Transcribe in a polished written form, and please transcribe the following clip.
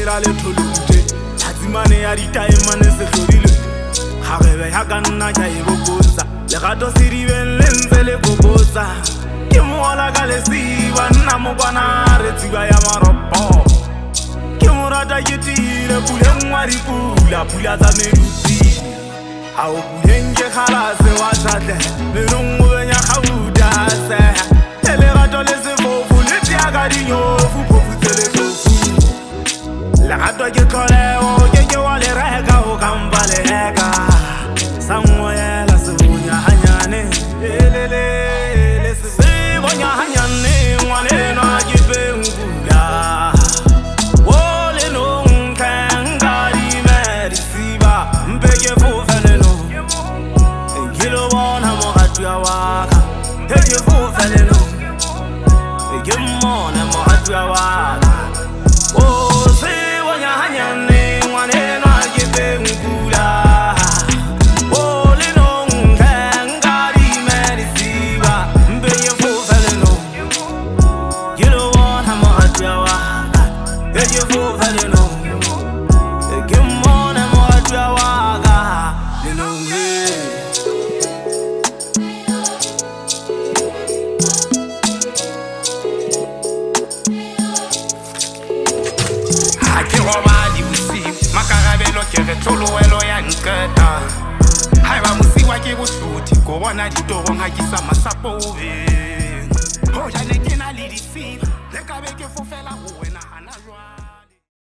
hera le tholute Hazimane ya ditaemane se hlorile Gagebe ya ka nna ka e bopotsa Legato se dibeng le ntse le kopotsa Ke moala ka lesiba nna mokwana re tsiba ya maropo Ke morata ke tire puleng wa dipula Pula tsa meruti Ha o puleng ke kgalase wa shatle Menong o benya gauta se Legato le sefofu le tiaga dinyofu Phofu tse le sofu Legato ke tloleo ke wa le reka o kampa le heka Samoyela se bonya hanyane Elele se bonya hanyane Ngwane nwa ke pengula Ole nong kenga di merisiba Mpeke fufele no Ngilo bona mogatu ya waka Mpeke fufele no Eke mone mogatu ya waka Oh se bonya hanyane Ngwane nwa ke pengula Toloelo ya nketa Haiba musiwa ke boshuti Ko bona ditoro nga ke sa masapo ube Ho jane